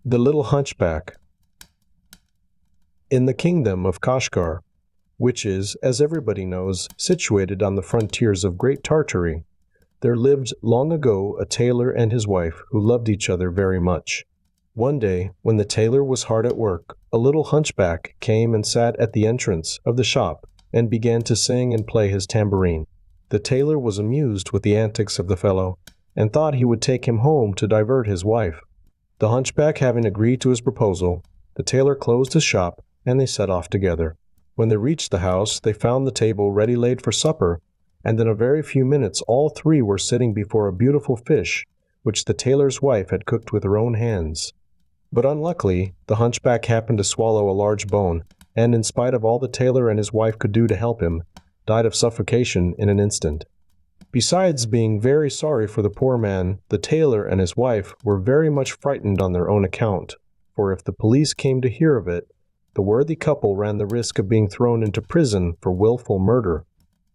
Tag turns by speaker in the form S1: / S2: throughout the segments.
S1: The Little Hunchback. In the kingdom of Kashgar, which is, as everybody knows, situated on the frontiers of Great Tartary, there lived long ago a tailor and his wife who loved each other very much. One day, when the tailor was hard at work, a little hunchback came and sat at the entrance of the shop and began to sing and play his tambourine. The tailor was amused with the antics of the fellow and thought he would take him home to divert his wife. The hunchback having agreed to his proposal, the tailor closed his shop and they set off together. When they reached the house, they found the table ready laid for supper, and in a very few minutes all three were sitting before a beautiful fish, which the tailor's wife had cooked with her own hands. But unluckily, the hunchback happened to swallow a large bone, and in spite of all the tailor and his wife could do to help him, died of suffocation in an instant. Besides being very sorry for the poor man, the tailor and his wife were very much frightened on their own account, for if the police came to hear of it, the worthy couple ran the risk of being thrown into prison for willful murder.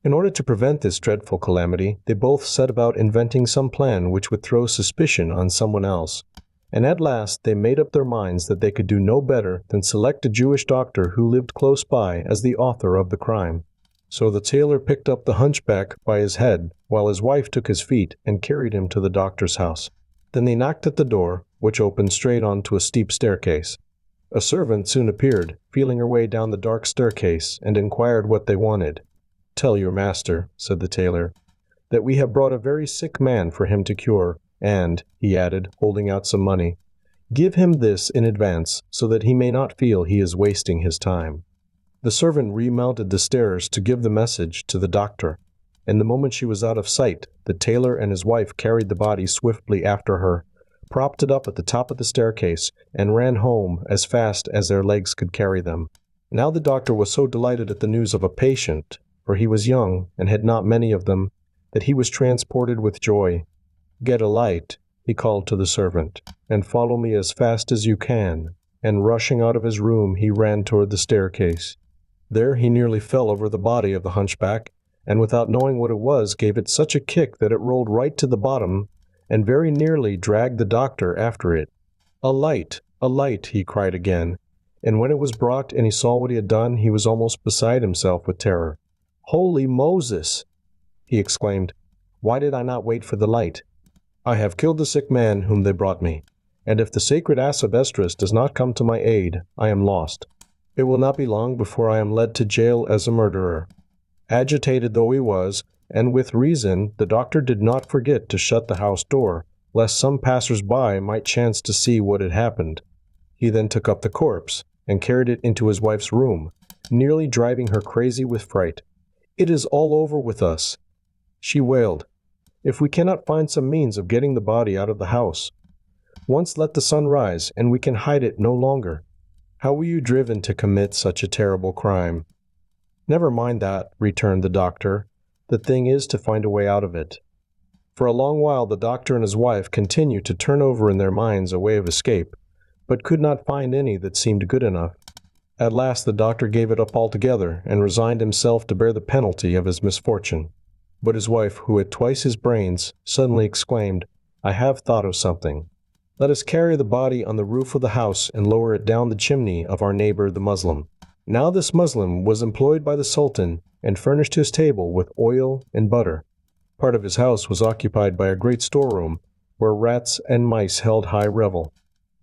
S1: In order to prevent this dreadful calamity, they both set about inventing some plan which would throw suspicion on someone else, and at last they made up their minds that they could do no better than select a Jewish doctor who lived close by as the author of the crime. So the tailor picked up the hunchback by his head, while his wife took his feet and carried him to the doctor's house. Then they knocked at the door, which opened straight onto a steep staircase. A servant soon appeared, feeling her way down the dark staircase, and inquired what they wanted. "Tell your master," said the tailor, "that we have brought a very sick man for him to cure, and," he added, holding out some money, "give him this in advance, so that he may not feel he is wasting his time." The servant remounted the stairs to give the message to the doctor, and the moment she was out of sight, the tailor and his wife carried the body swiftly after her, propped it up at the top of the staircase, and ran home as fast as their legs could carry them. Now the doctor was so delighted at the news of a patient, for he was young and had not many of them, that he was transported with joy. "Get a light," he called to the servant, "and follow me as fast as you can." And rushing out of his room, he ran toward the staircase. There he nearly fell over the body of the hunchback, and without knowing what it was, gave it such a kick that it rolled right to the bottom, and very nearly dragged the doctor after it. A light, he cried again, and when it was brought and he saw what he had done, he was almost beside himself with terror. "Holy Moses!" he exclaimed. "Why did I not wait for the light? I have killed the sick man whom they brought me, and if the sacred ass of Esdras does not come to my aid, I am lost. It will not be long before I am led to jail as a murderer." Agitated though he was, and with reason, the doctor did not forget to shut the house door, lest some passers-by might chance to see what had happened. He then took up the corpse and carried it into his wife's room, nearly driving her crazy with fright. "It is all over with us," she wailed, "if we cannot find some means of getting the body out of the house. Once let the sun rise, and we can hide it no longer. How were you driven to commit such a terrible crime?" "Never mind that," returned the doctor. "The thing is to find a way out of it." For a long while the doctor and his wife continued to turn over in their minds a way of escape, but could not find any that seemed good enough. At last the doctor gave it up altogether and resigned himself to bear the penalty of his misfortune. But his wife, who had twice his brains, suddenly exclaimed, "I have thought of something. Let us carry the body on the roof of the house and lower it down the chimney of our neighbor the Muslim." Now this Muslim was employed by the Sultan and furnished his table with oil and butter. Part of his house was occupied by a great storeroom, where rats and mice held high revel.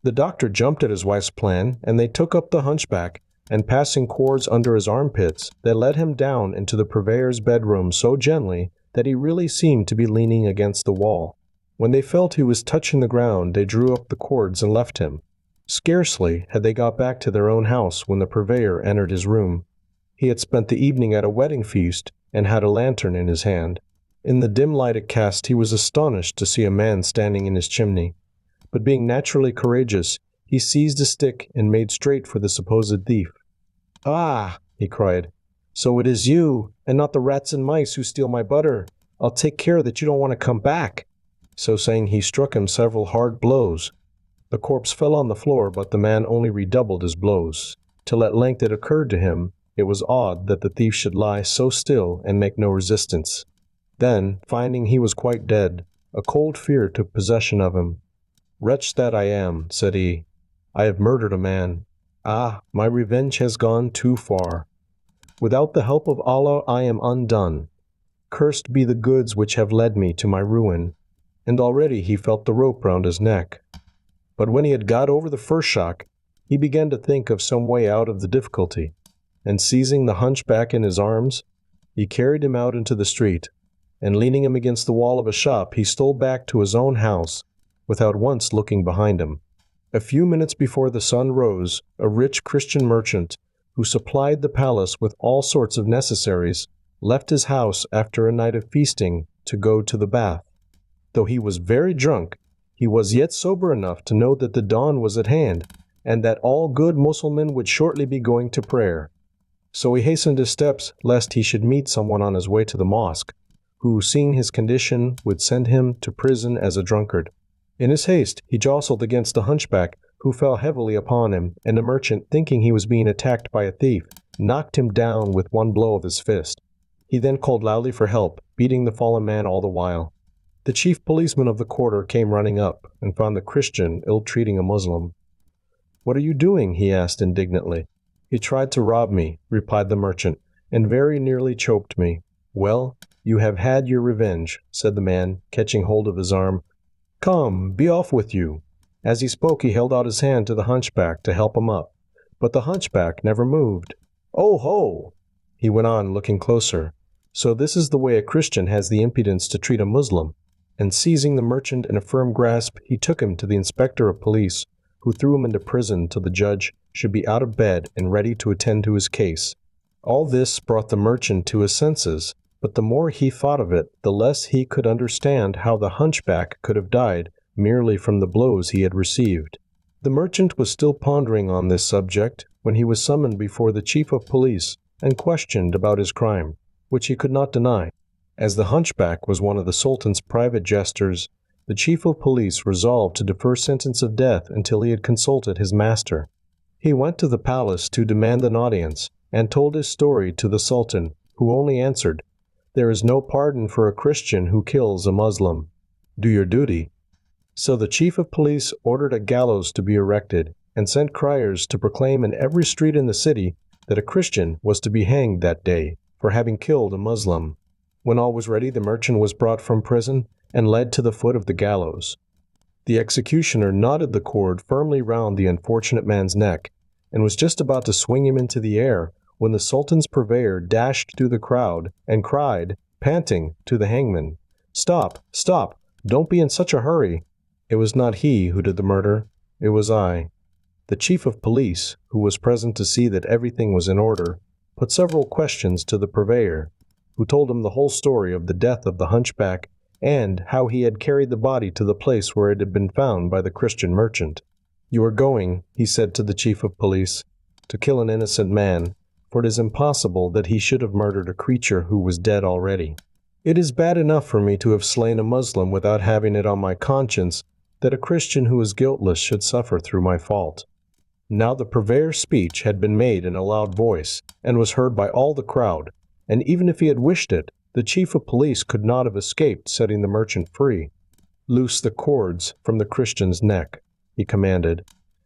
S1: The doctor jumped at his wife's plan, and they took up the hunchback, and passing cords under his armpits, they led him down into the purveyor's bedroom so gently that he really seemed to be leaning against the wall. When they felt he was touching the ground, they drew up the cords and left him. Scarcely had they got back to their own house when the purveyor entered his room. He had spent the evening at a wedding feast and had a lantern in his hand. In the dim light it cast, he was astonished to see a man standing in his chimney. But being naturally courageous, he seized a stick and made straight for the supposed thief. "Ah!" he cried. "So it is you, and not the rats and mice who steal my butter. I'll take care that you don't want to come back." So saying, he struck him several hard blows. The corpse fell on the floor, but the man only redoubled his blows, till at length it occurred to him it was odd that the thief should lie so still and make no resistance. Then, finding he was quite dead, a cold fear took possession of him. "Wretch that I am," said he, I have murdered a man. Ah, my revenge has gone too far. Without the help of Allah I am undone. Cursed be the goods which have led me to my ruin." And already he felt the rope round his neck. But when he had got over the first shock, he began to think of some way out of the difficulty, and seizing the hunchback in his arms, he carried him out into the street, and leaning him against the wall of a shop, he stole back to his own house without once looking behind him. A few minutes before the sun rose, a rich Christian merchant, who supplied the palace with all sorts of necessaries, left his house after a night of feasting to go to the bath. Though he was very drunk, he was yet sober enough to know that the dawn was at hand, and that all good Mussulmen would shortly be going to prayer. So he hastened his steps, lest he should meet someone on his way to the mosque, who, seeing his condition, would send him to prison as a drunkard. In his haste, he jostled against the hunchback, who fell heavily upon him, and the merchant, thinking he was being attacked by a thief, knocked him down with one blow of his fist. He then called loudly for help, beating the fallen man all the while. The chief policeman of the quarter came running up, and found the Christian ill-treating a Muslim. "What are you doing?" he asked indignantly. "He tried to rob me," replied the merchant, "and very nearly choked me." "Well, you have had your revenge," said the man, catching hold of his arm. "Come, be off with you." As he spoke, he held out his hand to the hunchback to help him up, but the hunchback never moved. "Oh ho!" he went on, looking closer. "So this is the way a Christian has the impudence to treat a Muslim." And seizing the merchant in a firm grasp, he took him to the inspector of police, who threw him into prison till the judge should be out of bed and ready to attend to his case. All this brought the merchant to his senses, but the more he thought of it, the less he could understand how the hunchback could have died merely from the blows he had received. The merchant was still pondering on this subject when he was summoned before the chief of police and questioned about his crime, which he could not deny. As the hunchback was one of the Sultan's private jesters, the chief of police resolved to defer sentence of death until he had consulted his master. He went to the palace to demand an audience, and told his story to the Sultan, who only answered, "There is no pardon for a Christian who kills a Muslim. Do your duty." So the chief of police ordered a gallows to be erected, and sent criers to proclaim in every street in the city that a Christian was to be hanged that day for having killed a Muslim. When all was ready, the merchant was brought from prison and led to the foot of the gallows. The executioner knotted the cord firmly round the unfortunate man's neck, and was just about to swing him into the air when the Sultan's purveyor dashed through the crowd and cried, panting, to the hangman, "Stop, stop, don't be in such a hurry." It was not he who did the murder, it was I. The chief of police, who was present to see that everything was in order, put several questions to the purveyor, who told him the whole story of the death of the hunchback and how he had carried the body to the place where it had been found by the Christian merchant. "You are going," he said to the chief of police, "to kill an innocent man, for it is impossible that he should have murdered a creature who was dead already. It is bad enough for me to have slain a Muslim without having it on my conscience that a Christian who is guiltless should suffer through my fault." Now the purveyor's speech had been made in a loud voice, and was heard by all the crowd, and even if he had wished it, the chief of police could not have escaped setting the merchant free. "Loose the cords from the Christian's neck," he commanded,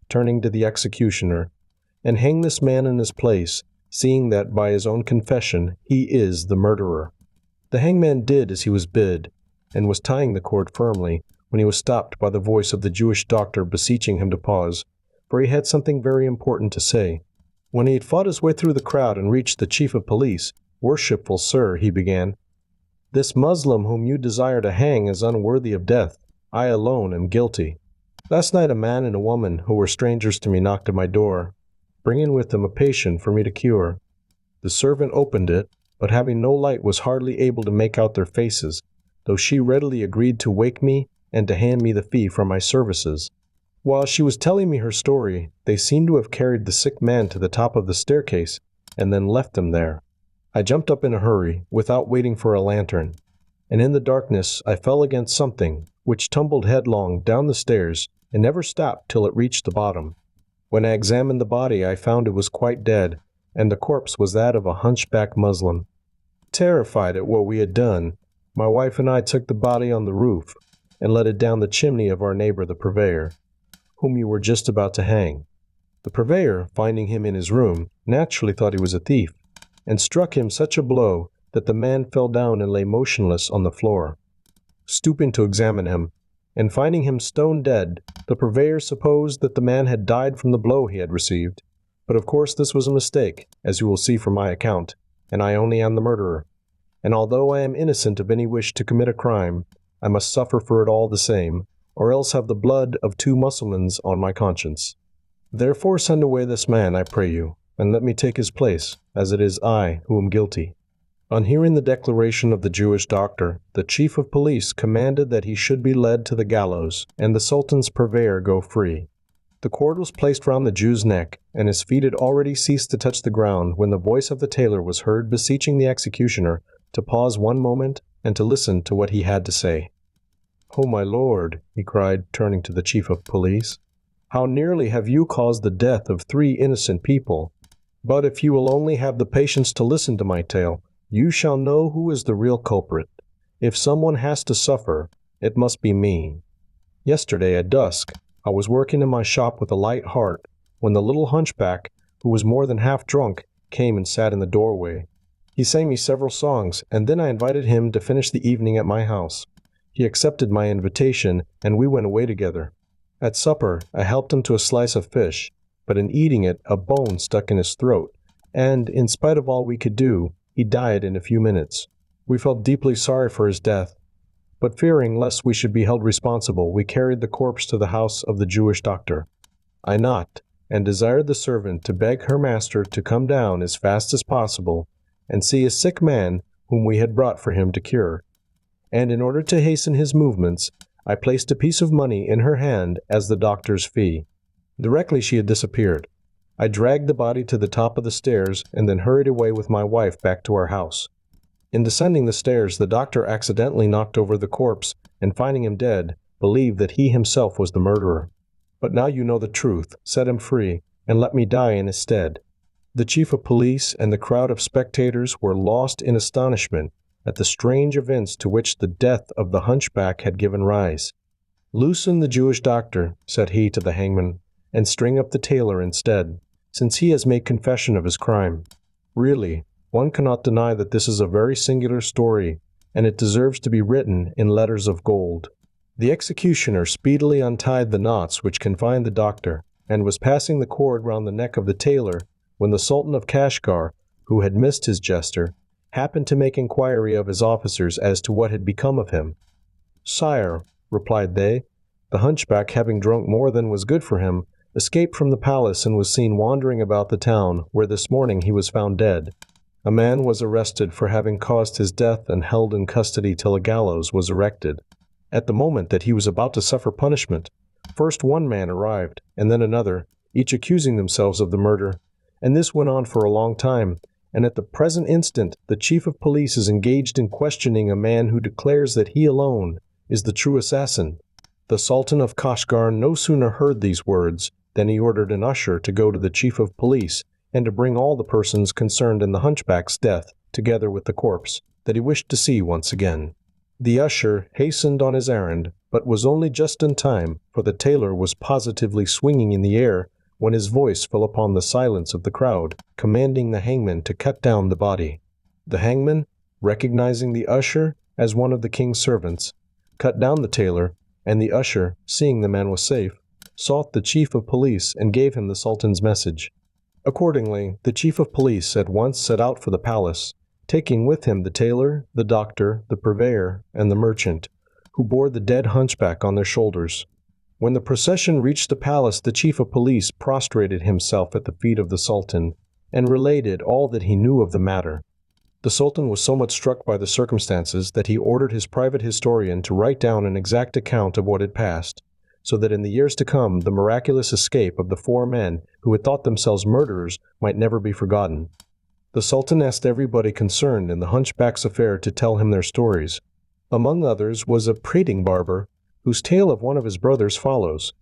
S1: turning to the executioner, "and hang this man in his place, seeing that by his own confession he is the murderer." The hangman did as he was bid, and was tying the cord firmly, when he was stopped by the voice of the Jewish doctor beseeching him to pause, for he had something very important to say. When he had fought his way through the crowd and reached the chief of police, "Worshipful sir," he began, "this Muslim whom you desire to hang is unworthy of death. I alone am guilty. Last night a man and a woman who were strangers to me knocked at my door, bringing with them a patient for me to cure. The servant opened it, but having no light was hardly able to make out their faces, though she readily agreed to wake me and to hand me the fee for my services. While she was telling me her story, they seemed to have carried the sick man to the top of the staircase and then left him there. I jumped up in a hurry, without waiting for a lantern, and in the darkness I fell against something, which tumbled headlong down the stairs and never stopped till it reached the bottom. When I examined the body, I found it was quite dead, and the corpse was that of a hunchback Muslim. Terrified at what we had done, my wife and I took the body on the roof and let it down the chimney of our neighbor the purveyor. whom you were just about to hang. The purveyor, finding him in his room, naturally thought he was a thief, and struck him such a blow that the man fell down and lay motionless on the floor. Stooping to examine him, and finding him stone dead, the purveyor supposed that the man had died from the blow he had received. But of course this was a mistake, as you will see from my account, and I only am the murderer. And although I am innocent of any wish to commit a crime, I must suffer for it all the same, or else have the blood of 2 Mussulmans on my conscience. Therefore send away this man, I pray you, and let me take his place, as it is I who am guilty." On hearing the declaration of the Jewish doctor, the chief of police commanded that he should be led to the gallows, and the Sultan's purveyor go free. The cord was placed round the Jew's neck, and his feet had already ceased to touch the ground when the voice of the tailor was heard beseeching the executioner to pause one moment and to listen to what he had to say. "Oh, my lord," he cried, turning to the chief of police, "how nearly have you caused the death of 3 innocent people! But if you will only have the patience to listen to my tale, you shall know who is the real culprit. If someone has to suffer, it must be me. Yesterday at dusk, I was working in my shop with a light heart, when the little hunchback, who was more than half drunk, came and sat in the doorway. He sang me several songs, and then I invited him to finish the evening at my house. He accepted my invitation, and we went away together. At supper, I helped him to a slice of fish, but in eating it, a bone stuck in his throat, and, in spite of all we could do, he died in a few minutes. We felt deeply sorry for his death, but fearing lest we should be held responsible, we carried the corpse to the house of the Jewish doctor. I knocked, and desired the servant to beg her master to come down as fast as possible and see a sick man whom we had brought for him to cure. And in order to hasten his movements, I placed a piece of money in her hand as the doctor's fee. Directly she had disappeared, I dragged the body to the top of the stairs and then hurried away with my wife back to our house. In descending the stairs, the doctor accidentally knocked over the corpse, and finding him dead, believed that he himself was the murderer. But now you know the truth. Set him free, and let me die in his stead." The chief of police and the crowd of spectators were lost in astonishment at the strange events to which the death of the hunchback had given rise. "Loosen the Jewish doctor," said he to the hangman, "and string up the tailor instead, since he has made confession of his crime. Really, one cannot deny that this is a very singular story, and it deserves to be written in letters of gold." The executioner speedily untied the knots which confined the doctor, and was passing the cord round the neck of the tailor, when the Sultan of Kashgar, who had missed his jester, happened to make inquiry of his officers as to what had become of him. "Sire," replied they, "the hunchback, having drunk more than was good for him, escaped from the palace and was seen wandering about the town, where this morning he was found dead. A man was arrested for having caused his death and held in custody till a gallows was erected. At the moment that he was about to suffer punishment, first one man arrived, and then another, each accusing themselves of the murder, and this went on for a long time, and at the present instant the chief of police is engaged in questioning a man who declares that he alone is the true assassin." The Sultan of Kashgar no sooner heard these words than he ordered an usher to go to the chief of police and to bring all the persons concerned in the hunchback's death, together with the corpse, that he wished to see once again. The usher hastened on his errand, but was only just in time, for the tailor was positively swinging in the air when his voice fell upon the silence of the crowd, commanding the hangman to cut down the body. The hangman, recognizing the usher as one of the king's servants, cut down the tailor, and the usher, seeing the man was safe, sought the chief of police and gave him the Sultan's message. Accordingly, the chief of police at once set out for the palace, taking with him the tailor, the doctor, the purveyor, and the merchant, who bore the dead hunchback on their shoulders. When the procession reached the palace, the chief of police prostrated himself at the feet of the Sultan and related all that he knew of the matter. The Sultan was so much struck by the circumstances that he ordered his private historian to write down an exact account of what had passed, so that in the years to come the miraculous escape of the 4 men who had thought themselves murderers might never be forgotten. The Sultan asked everybody concerned in the hunchback's affair to tell him their stories. Among others was a prating barber, whose tale of one of his brothers follows.